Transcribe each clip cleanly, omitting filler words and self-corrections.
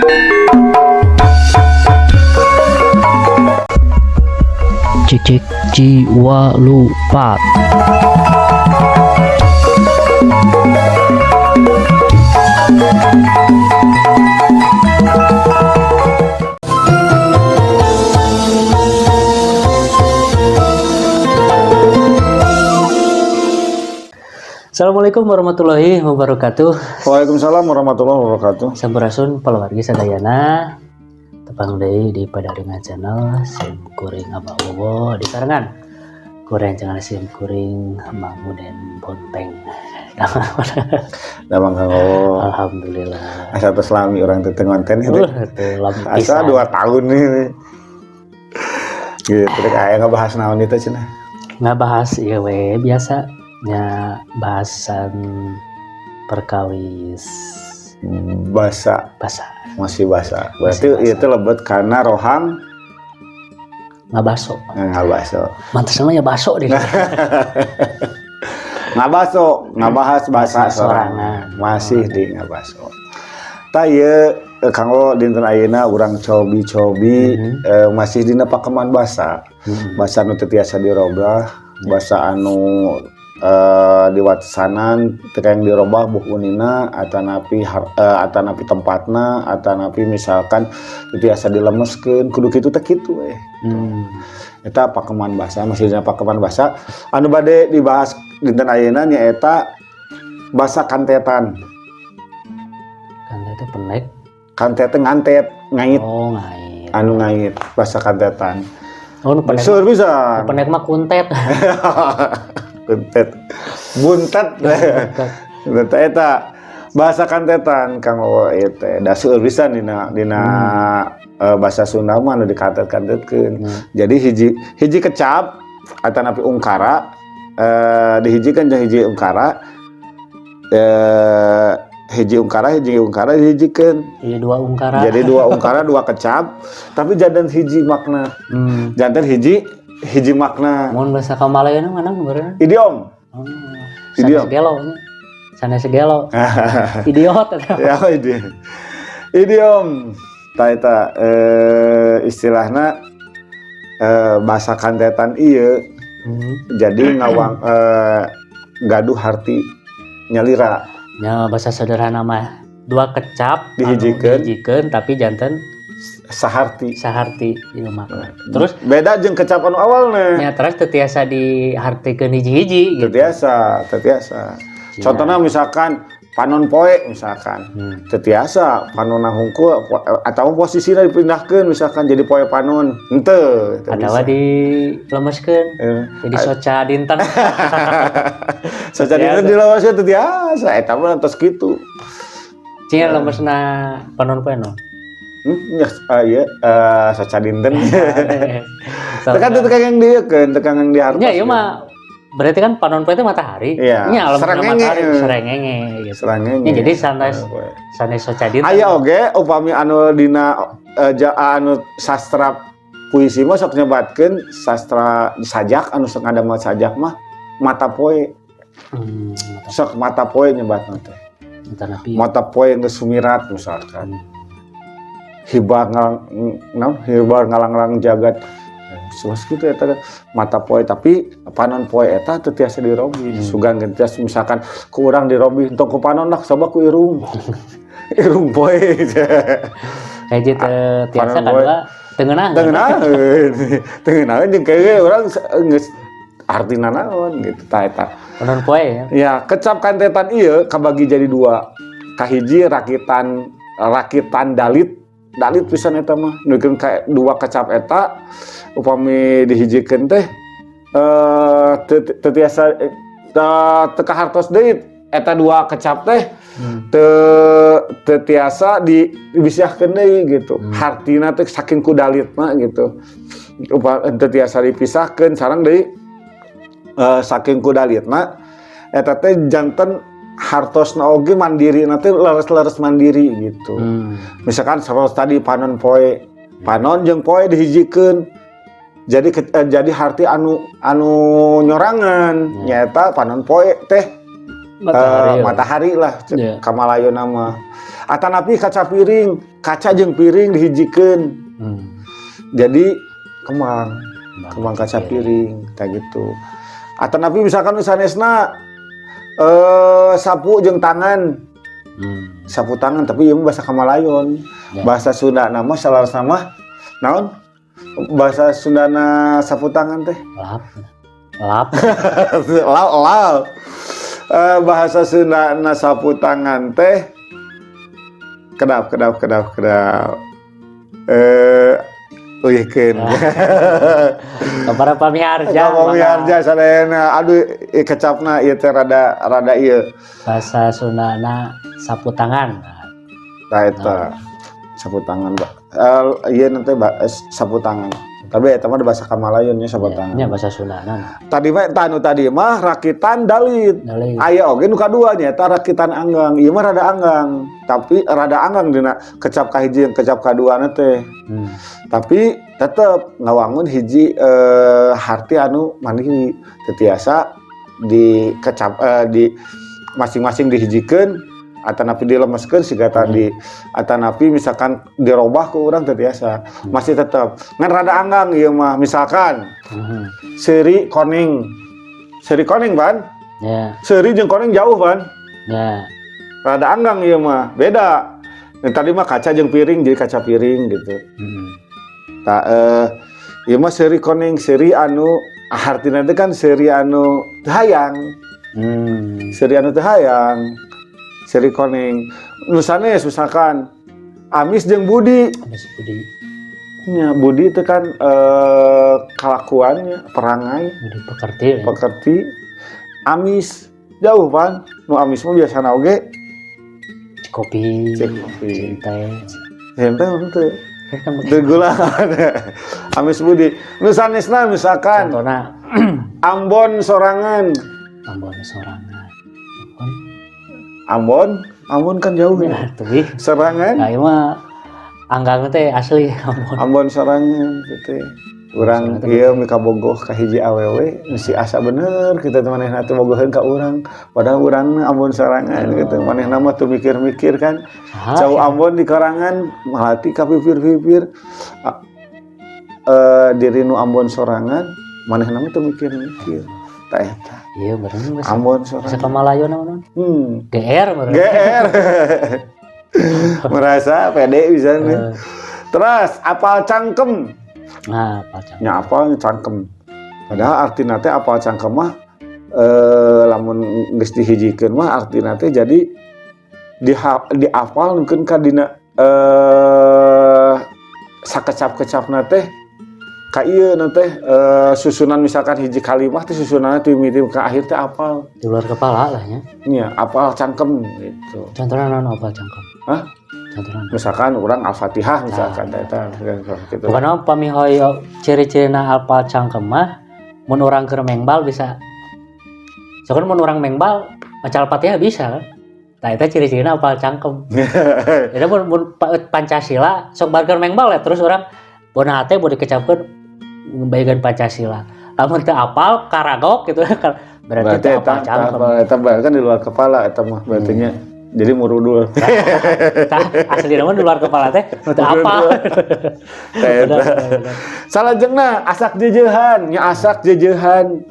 Cek cek jiwa lupa. Assalamualaikum warahmatullahi wabarakatuh. Waalaikumsalam warahmatullahi wabarakatuh. Sampurasun paluargi sadayana. Tepang deui di Padaringan Channel sim kuring Abah Bobo di karangan kuring jangan sim kuring Mangu dan Bonteng. Damang kanggo. Alhamdulillah. Asa tos lami urang teh ngonten itu. Asa 2 tahun nih. Gitu rek aya ngabahas naon itu cenah. Ngabahas ieu we biasa nya bahasan perkawis Basa masih basa. Berarti itu lebet karena rohang ngabaso. Ngabaso. Mantes namanya baso deh. Ngabaso, ngabahas bahasa sorangan. Masih di ngabaso. Ta ieu kanggo dinten ayeuna urang cobi-cobi masih dina pakeman basa. Basa nu teu tiasa dirobah, basa anu diwatsanan terkait dirobah bukunina atanapi tempatna atanapi misalkan biasa dilemeskeun kudu kitu teh kitu we. Eta pakeman basa masih dina pakeman basa anu bade dibahas dinten ayeuna nyaeta basa kantetan. Kantet teh penek. Kantet teh ngantet, ngait. Oh, ngait. Anu ngait basa kantetan. Oh, nu penek. Seur pisan. Penek mah kuntet. Kuntet buntet eta bahasa kantetan kanggo eta da seueur pisan dina bahasa Sunda mah anu dikantet-kantetkeun. Jadi hiji kecap atanapi ungkara dihijikeun jeung hiji ungkara hiji ungkara dihijikeun. Iya, 2 ungkara. Jadi 2 ungkara 2 kecap tapi jantan hiji makna. Jantan hiji makna. Mun bahasa Kamalayan mana beureuh? Idiom. Oh. Idiom. Sanes gelo. Idiot eta. Ya, idiom. Ta istilahna bahasa kantetan ieu jadi ngawang gaduh harti nyalira. Nya bahasa sederhana mah 2 kecap dihijikeun tapi janten saharti ieu makna. Terus beda jeung kecap anu awalna. nya terus teu tiasa dihartikeun hiji-hiji Teu tiasa. Contohna misalkan panon poe misalkan. Teu tiasa panonna hungkul atawa posisina dipindahkeun misalkan jadi poe panon. Henteu. Adawa dilemeskeun. Jadi soca dinten. Soca dinten dilewaskeun teu tiasa eta mah tos kitu. Cia lemesna panon poe no. Iya, soca dinten. Tekan yang dieukeun, tekan yang dihartos. Ya, ieu mah berarti kan panon poe teh matahari. Iya. Nya lemesna matahari serengenge gitu. Serengenge. Ya, jadi sanes soca dinten. Aya oge upami anu dina anu sastra puisi mah sok nyebatkeun sastra sajak anu sok ngadamel sajak mah mata poe. Sok mata poe nyebatna teh. Mata poe geus sumirat misalkan. Hibar ngalang-ngalang jagat suas kitu eta mata poe tapi panon poe eta teu tiasa dirobih sugan tiasa misalkan ku urang dirobih entong ku panon lah coba ku irung poe kayak teu tiasa kadua teu ngeunaheun jeung kayak urang geus artina naon gitu ta eta panon poe ya. Ya kecap kantetan ieu kabagi jadi 2 kahiji rakitan dalit pisan eta mah nukeun ka 2 kecap eta upami dihijikeun teh teu tiasa teu kahartos deui eta 2 kecap teh teu tiasa dibisahkeun deui gitu. Hartina teh saking ku dalitna gitu. Teu tiasa dipisahkeun sareng deui saking ku dalitna eta teh janten hartosna oge mandiri nanti leres mandiri gitu. Misalkan saros tadi panon poe, panon jeung poe dihijikeun. Jadi harti anu nyorangan nyaeta panon poe teh matahari lah Yeah. kamalayon nama atanapi kaca piring kaca jeung piring dihijikeun jadi kembang kaca piring kayak gitu atanapi misalkan sanesna sapu jeung tangan sapu tangan tapi ieu bahasa kamalayon Yeah. bahasa Sunda nama salah sama naon bahasa Sundana sapu tangan teh lap lau bahasa Sunda na sapu tangan teh kedap uyeuhkeun para pamiharja sadayana aduh kecapna ieu teh rada ieu bahasa Sundana sapu tangan tah eta sapu tangan ieu nanti sapu tangan tapi eta mah bahasa Kamalayon nya sapu tangan nya bahasa Sundana tadi mah rakitan dalit aya oge nu kadua nya eta rakitan anggang ieu mah rada anggang tapi rada anggang dina kecap kahiji jeung kecap kaduana teh tapi tetep ngawangun hiji harti anu mandiri teu di kecap di masing-masing dihijikeun atanapi dilemeskeun siga tadi atanapi misalkan dirobah ku urang teu tiasa masih tetep ngan rada anggang ieu mah misalkan seuri koning ban ya seuri jeung koning jauh ban ya rada anggang ieu mah beda yang tadi mah kaca jeung piring jadi kaca piring gitu tak ieu mah seuri koning seuri anu artina teh kan seuri anu teu hayang seuri anu teu hayang seri koning nusane misalkan Amis jeung Budi nya Budi itu kan kelakuannya perangai Budi pekerti Amis jauh pan nu Amis mah biasana oge kopi teh henteu gula Amis Budi nu sanesna misalkan contohna Ambon sorangan Ambon kan jauh ya. Tapi Serangan. Nah, mah anggang teh asli Ambon sorangan gitu. Urang ieu mika bogoh ka hiji awewe si asa bener kita teh manehna teh bogoheun ka urang padahal urangna Ambon sorangan gitu. Manehna mah teu mikir-mikir kan. Jauh Ambon di karangan malati ka pipir-pipir. Diri nu Ambon sorangan manehna mah teu mikir-mikir. Tah eta. Iya bener Ambon sorangan. Sakamalayona naon? GR bener. GR. Merasa pede bisa nih. Terus apal cangkem. Nah, apal cangkem. Nya apal cangkem. Padahal artina teh apal cangkem mah lamun geus dihijikeun mah artina teh jadi diapal mungkin ka dina sakecap-kecapna teh ka ieu na teh susunan misalkan hiji kalimah teh susunanna ti mimiti ka akhir teh apal di luar kepala lah nya. Iya, apal cangkem gitu. Contohna naon apal cangkem? Hah? Contohna misalkan urang Al-Fatihah misalkan eta gitu. Bukan pamihoyo ciri-cirina apal cangkem mah mun urang keur mengbal bisa. Soalnya mun urang mengbal maca Al-Fatihah bisa kan. Nah, itu ciri-cirina apal cangkem. Jadi mun Pancasila sok bar keur mengbal ya terus urang bona teh boleh dikecapkeun ngebayangkeun Pancasila. Lamun teu apal karagok gitu berarti teu apal cangkem. Eta kan di luar kepala eta mah berarti nya. Jadi murudul. Asli namun di luar kepala teh nu teu apal. Salajengna asak jeujehan, nya asak jeujehan.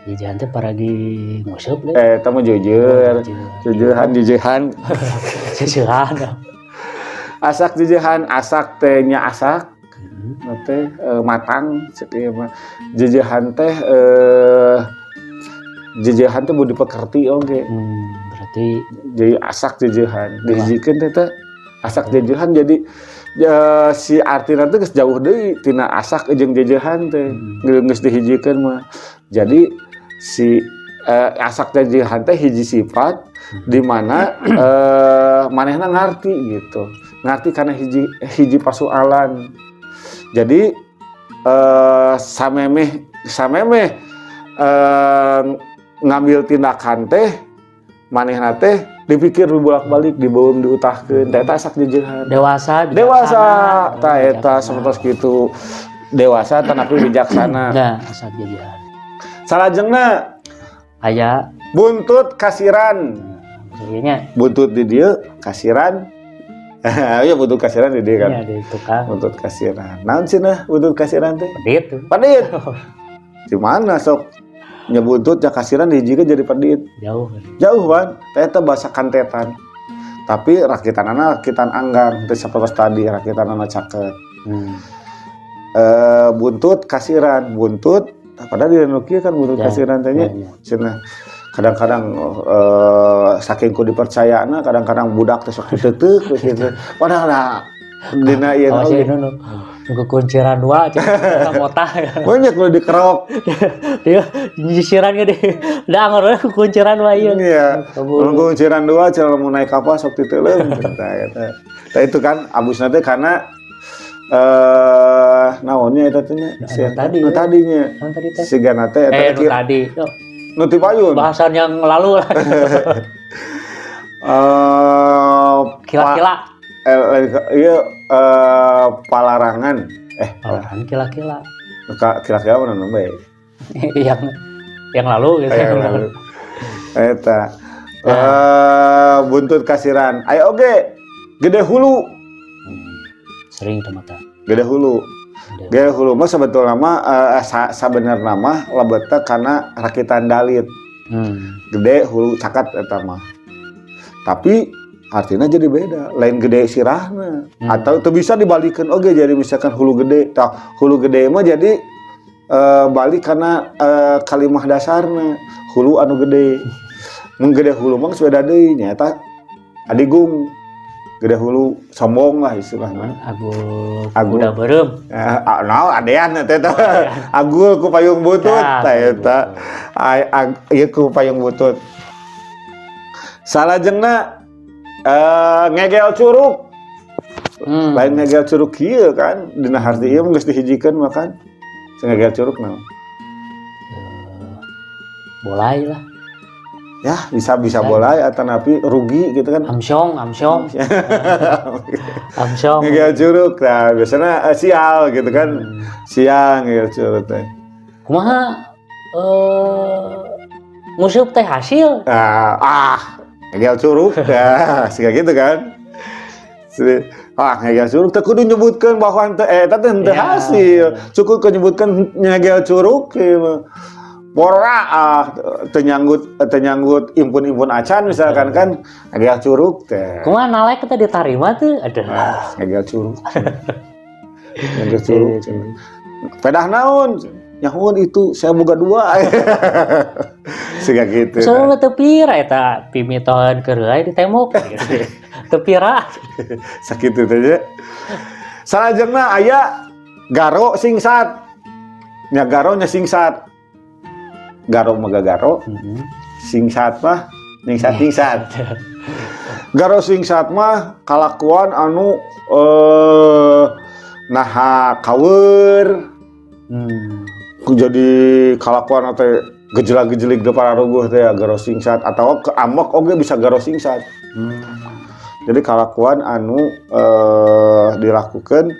Jeujehan teh paragi nguseup we. Eta mah jeujeun. Jeujehan. Asak jeujehan, asak teh nya asak. Teh matang sakieu mah. Jeujehan teh budi pekerti oge. Berarti jadi asak jeujehan. Dihijikeun teh asak jeujehan jadi si artina teh geus jauh deui tina asak jeung jeujehan teh. Geus dihijikeun mah. Jadi si asak jeujehan teh hiji sifat di mana manehna ngarti gitu. Ngarti karena hiji pasualan. Jadi samemeh ngambil tindakan teh manehna teh dipikir bolak-balik dibaeum diutahkeun teh eta asak jeujehan. Dewasa tah eta sapertos kitu. Dewasa tanapi bijaksana. Nah, asak jeujehan. Salajengna aya buntut kasiran. Maksudnya Buntut di dieu kasiran. Ya buntut kasiran di dieu kan. iya di tukang Buntut kasiran. Naon cenah buntut kasiran teh? pedit tuh. Padit. Di mana sok nyebuntut ya kasiran hiji jadi padit. Jauh. Jauh ban, eta bahasa kantetan. Tapi rakitanana rakitan anggang, teu sapertos tadi rakitanana caket. Buntut kasiran, buntut padahal di nu kieu kan buntut Ya, kasiran teh nya. ya. Cenah kadang-kadang saking ku dipercayaana kadang-kadang budak teh sok diteuteuk gitu. Padahal nah dina ieu Oh, oge. sih nunggu kunciran dua cek motah. Banyak lu dikerok. Dia nyisiran ge deh. Da angor kunciran wae ieu. Iya. Nunggu kunciran dua cenah mau naik kapal sok diteuleum eta eta. Tah itu kan abusna teh karena naonnya eta teh nya tadi. nu tadinya Kan tadi teh. sigana teh eta Nu tadi. Yo, nu ti payun bahasan yang lalu lah. Kila-kila. Iya palarangan Kan kila-kila. kira-kira mana namanya yang lalu gitu. Eta buntut kasiran ayo oge gede hulu Sering tuh mata. gede hulu mah sebetulnya mah sabenerna mah lebetna karena rakitan dalit gede hulu cakat eta mah tapi artinya jadi beda lain gede sirahna atau itu bisa dibalikin oge jadi misalkan hulu gede hulu gede mah jadi balik karena kalimah dasarna hulu anu gede mun gede hulu mah sepeda deui nyata adigung gede hulu sombong lah istilahna Agul udah berem. Nah, adean teh agul ku payung butut tah eta ieu ku payung butut salajengna ngegel curug lain ngegel curug kieu kan dina harti ieu geus dihijikeun makan ngegel curug naon Bolai lah. ya bisa bolai atau napi rugi gitu kan Amsyong. Amsyong. ngegel curug nah biasanya sial gitu kan siang ngegel curug teh Kumaha nguseup teh hasil. ngegel curug ya sih gitu kan ngegel curug teh kudu nyebutkeun bahwa teh teu hasil cukup nyebutkeun ngegel curug pora teu nyanggut impun-impun acan misalkan kan ngegel curug teh Kumaha nalek teh ditarima tuh aduh. ngegel curug ngegel curug pedah naon nyahoon itu saya boga dua siga gitu Soalnya teu pira eta pimitohan keureuy di tembok gitu. Teu pira. sakitu teh nya salajengna aya garo singsat nya garo nya singsat garo mah garo singsat mah singsat garo singsat mah kalakuan anu naha kaweur jadi kalakuan teh gejela-gejelik depan aruguh teh garo singsat atau keambek oge bisa garo singsat. Jadi kalakuan anu dilakukan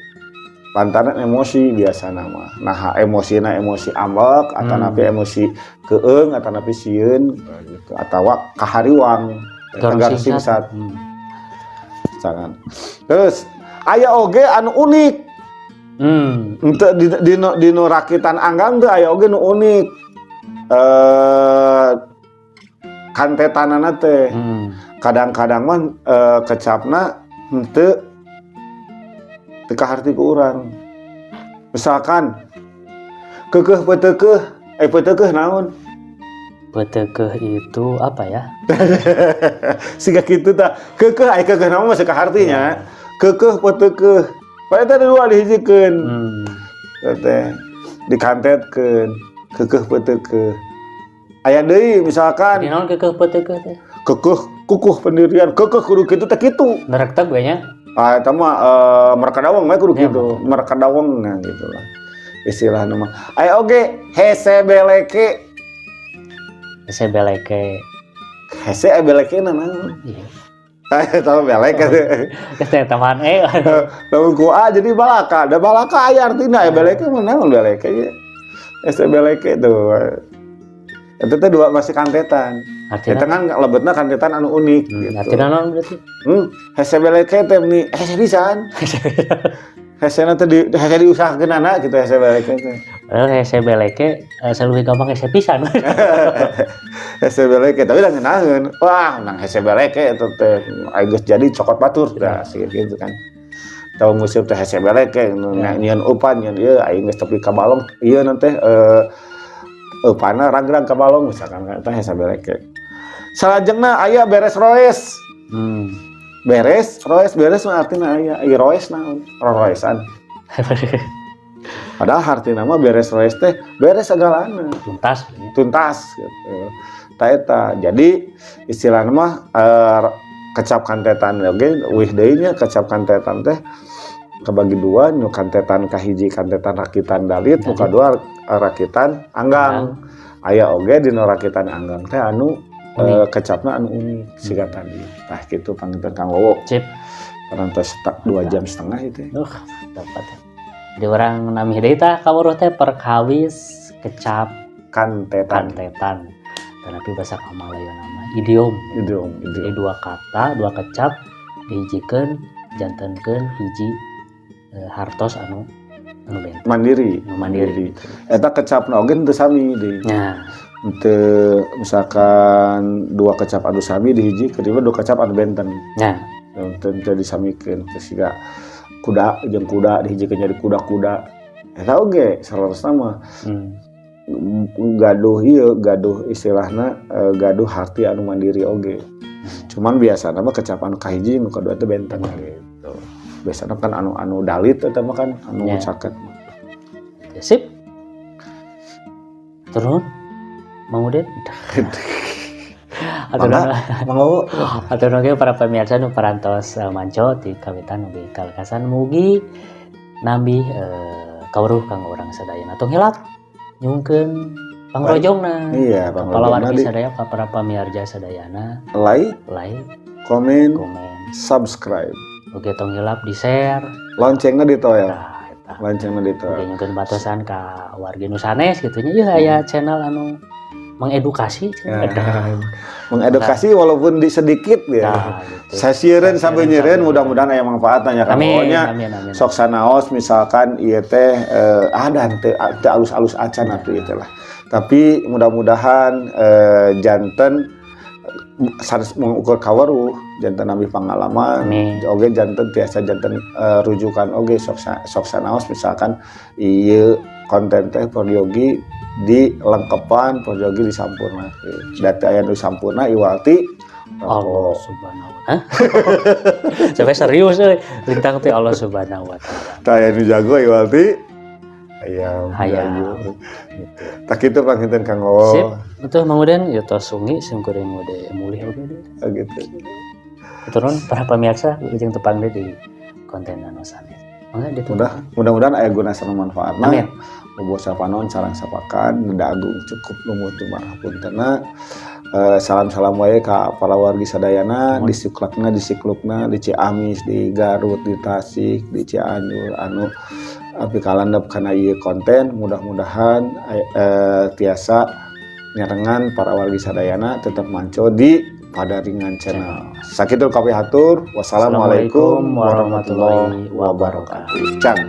lantaran emosi biasana mah. Nah, emosina emosi ambek atau napi emosi keung atau napi sieun gitu atau kahariwang garo singsat. Jangan. Terus aya oge anu unik. Untuk di rakitan anggang tuh aya oge nu unik kantetanana teh kadang-kadang mah kecapna henteu teu kaharti ku urang misalkan keukeuh peuteukeuh naon Peuteukeuh itu apa ya? siga kitu tah keukeuh aya keukeuh naon mah sakahartinya keukeuh peuteukeuh padahal teh dua dihijikeun teh dikantetkeun keukeuh peuteukeuh aya deui misalkan Di naon keukeuh peuteukeuh teh? kukuh pendirian keukeuh kudu kitu teh kitu Merek teh gue nya. eta mah merekadaweng mah kudu kitu merekadaweng nah gitu lah istilahna mah aya oge hese beleke hese beleke naon tahu belek kan teman lamun ku jadi balaka da balaka aya artina belek mah naon belek ge belek tuh eta teh dua masih kantetan Artinya Eta kan lebetna kantetan anu unik gitu. artinya naon berarti? Hese beleke teh nih hese pisan. Hesena teh hese diusahakeun anak gitu hese beleke teh. Hese beleke saluwih gampang hese pisan. Hese beleke tapi da ngeunaheun. Wah, nang hese beleke eta teh aing geus jadi cokot batur dah gitu kan. Tahu ngusip teh hese beleke nyieun upan nyieun ieu aing geus tepi ka balong ieu nanti upana ragrag ka balong misalkan eta hese beleke. Salajengna aya beres roes. Beres mah artina aya roes naon? Roesan. Padahal artina mah beres roes teh beres segalana. Tuntas gitu. Ta eta. Jadi istilahna mah kecap kantetan oge wih deui nya kecap kantetan teh kabagi dua nu kantetan kahiji kantetan rakitan dalit nu kadua rakitan anggang. Aya oge dina rakitan anggang teh anu kecapna anu unik siga tadi. Tah kitu panginten Kang Wowo. Sip. Parantos 2 jam setengah itu. Dapat. Di orang nami deui tah kawruh teh perkawis kecap kantetan. Tapi bahasa Kamalayu nama idiom. Jadi 2 kata, 2 kecap dihijikeun jantenkeun hiji hartos anu benteng. Mandiri. Eta kecapna oge teu sami deui. Nya. Teu misalkan 2 kecap anu sami dihiji kedua 2 kecap anu benten. Nya. Teu disamikeun teh siga kuda jeung kuda dihijikeun jadi kuda-kuda. Eta oge salerosna mah gaduh istilahna gaduh harti anu mandiri oge. Cuman biasana mah kecap anu kahiji nu kadua teh benten gitu. Biasana kan anu dalit eta mah kan anu caket. Sip. Turun Manguden. Atur nuhun para pemirsa nu parantos manco ti kawitan ugi kalekasan mugi nambi kawruh kanggo urang sadayana tong hilap nyungkeun pangrojongna. Iya, pangrojongna wargi sadaya ka para pamirsa sadayana. Like, komen, subscribe. Oke tong hilap di share. Loncengna ditoel. Loncengna ditoel. Nyungkeun batasan ka wargi nu sanes kitu nya. Ieu aya channel anu mengedukasi. Mengedukasi walaupun sedikit ya. Saya sieun sampai nyieun mudah-mudahan aya manfaatna nya kan. Pokoknya sok sanaos misalkan ieu teh dan teu alus-alus acan atuh ieu teh lah. Tapi mudah-mudahan janten sanes mengukur kawaruh janten nabi pangalaman oge janten tiasa janten rujukan oge sok sanaos misalkan ieu konten teh Poryogi dilengkepan Poryogi disampurna data aya nu sampurna iwalti Allah subhanahu wa ta'ala. Sampai serius lintang teh Allah subhanahu wa ta'ala. Tah aya nu jago iwalti hayam gitu. Tak kitu panginten Kang Wowo. Sip. Betul Manguden ya tos sungi sing kuring mode mulih oge deh. Gitu. Turun para pemirsa ujung tepang deh di konten anu sanes. Mangga ditunggu. Mudah-mudahan aya guna sareng manfaatna. Amin. Bobo sapanon sareng sapakan Nda Agung cukup lumut marah puntenna. Salam-salam wae ka para wargi sadayana di Siklukna, di Ciamis, di Garut, di Tasik, di Cianjur anu api kalandap kana ieu konten mudah-mudahan tiasa nyarengan para wargi sadayana tetap manco di Padaringan Channel. Sakitu kawi hatur. Wassalamualaikum warahmatullahi wabarakatuh. Can.